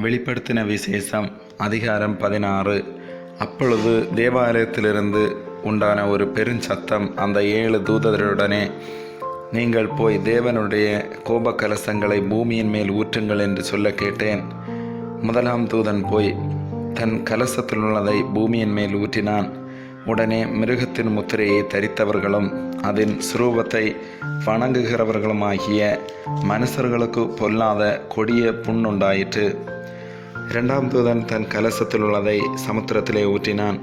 வெளிப்படுத்தின விசேஷம் அதிகாரம் 16. அப்பொழுது தேவாலயத்திலிருந்து உண்டான ஒரு பெருஞ்சத்தம் அந்த 7 தூதருடனே, நீங்கள் போய் தேவனுடைய கோப கலசங்களை பூமியின் மேல் ஊற்றுங்கள் என்று சொல்ல கேட்டேன். முதலாம் தூதன் போய் தன் கலசத்தில் உள்ளதை பூமியின் மேல் ஊற்றினான். உடனே மிருகத்தின் முத்திரையை தரித்தவர்களும் அதன் சுரூபத்தை வணங்குகிறவர்களுமாகிய மனுஷர்களுக்கு பொல்லாத கொடிய புண்ணுண்டாயிற்று. இரண்டாம் தூதன் தன் கலசத்தில் உள்ளதை சமுத்திரத்திலே ஊற்றினான்.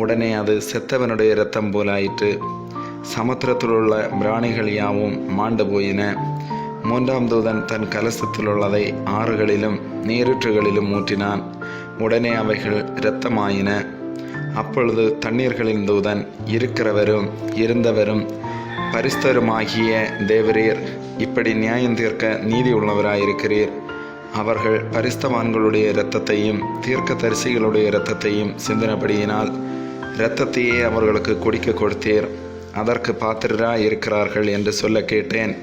உடனே அது செத்தவனுடைய இரத்தம் போலாயிற்று. சமுத்திரத்தில் உள்ள பிராணிகள் யாவும் மாண்டு போயின. மூன்றாம் தூதன் தன் கலசத்தில் உள்ளதை ஆறுகளிலும் நீரூற்றுகளிலும் ஊற்றினான். உடனே அவைகள் இரத்தமாயின. அப்பொழுது தண்ணீர்களின் தூதன், இருக்கிறவரும் இருந்தவரும் பரிசுத்தருமாகிய தேவரீர், இப்படி நியாயம் தீர்க்க நீதி உள்ளவராயிருக்கிறீர். அவர்கள் பரிசுத்தவான்களுடைய இரத்தத்தையும் தீர்க்கதரிசிகளுடைய இரத்தத்தையும் சிந்தினபடியினால் இரத்தத்தையே அவர்களுக்கு குடிக்க கொடுத்தீர். அதற்கு பாத்திரராய் இருக்கிறார்கள் என்று சொல்ல கேட்டேன்.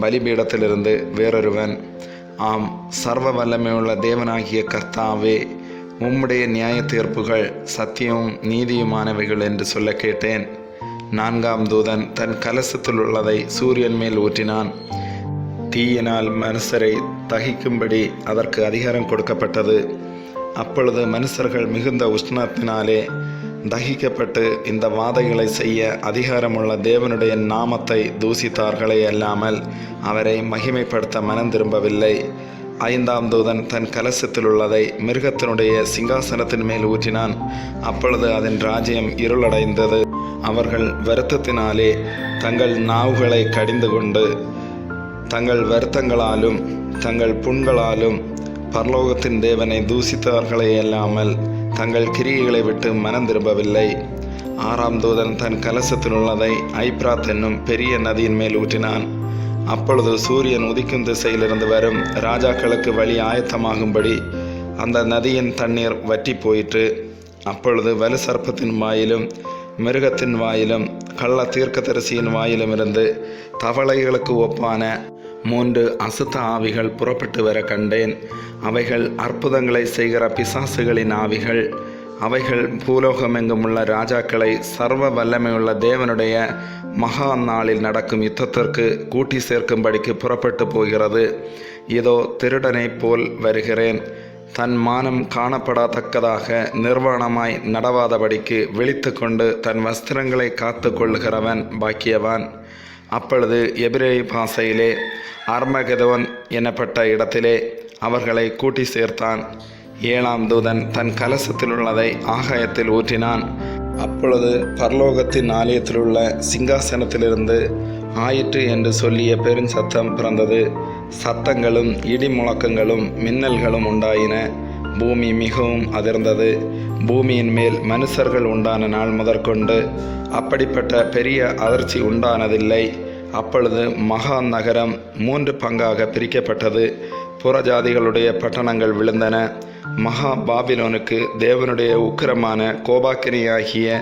பலிபீடத்திலிருந்து வேறொருவன், ஆம், சர்வ வல்லமையுள்ள தேவனாகிய கர்த்தாவே, உம்முடைய நியாய தீர்ப்புகள் சத்தியமும் நீதியுமானவைகள் என்று சொல்ல கேட்டேன். நான்காம் தூதன் தன் கலசத்தில் உள்ளதை சூரியன் மேல் ஊற்றினான். தீயினால் மனுஷரை தகிக்கும்படி அதற்கு அதிகாரம் கொடுக்கப்பட்டது. அப்பொழுது மனுஷர்கள் மிகுந்த உஷ்ணத்தினாலே தகிக்கப்பட்டு இந்த வாதைகளை செய்ய அதிகாரமுள்ள தேவனுடைய நாமத்தை தூசித்தார்களே அல்லாமல் அவரை மகிமைப்படுத்த மனம் திரும்பவில்லை. ஐந்தாம் தூதன் தன் கலசத்தில் உள்ளதை மிருகத்தினுடைய சிங்காசனத்தின் மேல் ஊற்றினான். அப்பொழுது அதன் ராஜ்யம் இருளடைந்தது. அவர்கள் வருத்தத்தினாலே தங்கள் நாவுகளை கடிந்து கொண்டு தங்கள் வருத்தங்களாலும் தங்கள் புண்களாலும் பரலோகத்தின் தேவனை தூசித்தார்களே அல்லாமல் தங்கள் கிரியைகளை விட்டு மனம் திரும்பவில்லை. ஆறாம் தூதன் தன் கலசத்தில் உள்ளதை ஐப்ராத் என்னும் பெரிய நதியின் மேல் ஊற்றினான். அப்பொழுது சூரியன் உதிக்கும் திசையிலிருந்து வரும் ராஜாக்களுக்கு வழி ஆயத்தமாகும்படி அந்த நதியின் தண்ணீர் வற்றி போயிற்று. அப்பொழுது வலு சர்ப்பத்தின் வாயிலும் மிருகத்தின் வாயிலும் கள்ள தீர்க்கதரிசியின் வாயிலும் இருந்து தவளைகளுக்கு ஒப்பான 3 அசுத்த ஆவிகள் புறப்பட்டு வர கண்டேன். அவைகள் அற்புதங்களை செய்கிற பிசாசுகளின் ஆவிகள். அவைகள் பூலோகமெங்கும் உள்ள ராஜாக்களை சர்வ வல்லமையுள்ள தேவனுடைய மகா நாளில் நடக்கும் யுத்தத்திற்கு கூட்டி சேர்க்கும்படிக்கு புறப்பட்டு போகிறது. இதோ திருடனைப் போல் வருகிறேன். தன் மானம் காணப்படத்தக்கதாக நிர்வாணமாய் நடவாதபடிக்கு விழித்து கொண்டு தன் வஸ்திரங்களை காத்து கொள்ளுகிறவன் பாக்கியவான். அப்பொழுது எபிரேய பாஷையிலே அர்மகெதோன் எனப்பட்ட இடத்திலே அவர்களை கூட்டி சேர்த்தான். ஏழாம் தூதன் தன் கலசத்தில் உள்ளதை ஆகாயத்தில் ஊற்றினான். அப்பொழுது பரலோகத்தின் ஆலயத்தில் உள்ள சிங்காசனத்திலிருந்து ஆயிற்று என்று சொல்லிய பெருஞ்சத்தம் பிறந்தது. சத்தங்களும் இடி முழக்கங்களும் மின்னல்களும் உண்டாயின. பூமி மிகவும் அதிர்ந்தது. பூமியின் மேல் மனுஷர்கள் உண்டான நாள் முதற்கொண்டு அப்படிப்பட்ட பெரிய அதிர்ச்சி உண்டானதில்லை. அப்பொழுது மகா நகரம் 3 பங்காக பிரிக்கப்பட்டது. புறஜாதிகளுடைய பட்டணங்கள் விழுந்தன. மகா பாபிலோனுக்கு தேவனுடைய உக்கிரமான கோபாக்கினியாகிய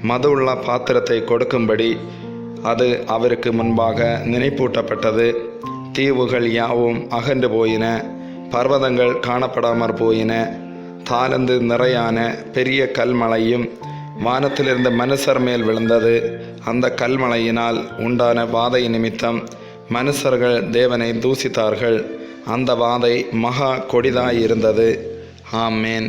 மதுவுள்ள பாத்திரத்தை கொடுக்கும்படி அது அவருக்கு முன்பாக நினைப்பூட்டப்பட்டது. தீவுகள் யாவும் அகன்று போயின. பர்வதங்கள் காணப்படாமற் போயின. தாளந்து நிறையான பெரிய கல்மழையும் வானத்திலிருந்து மனுஷர் மேல் விழுந்தது. அந்த கல்மழையினால் உண்டான வாதை நிமித்தம் மனுஷர்கள் தேவனை தூசித்தார்கள். அந்த வாதை மகா கொடிதாயிருந்தது. ஆமேன்.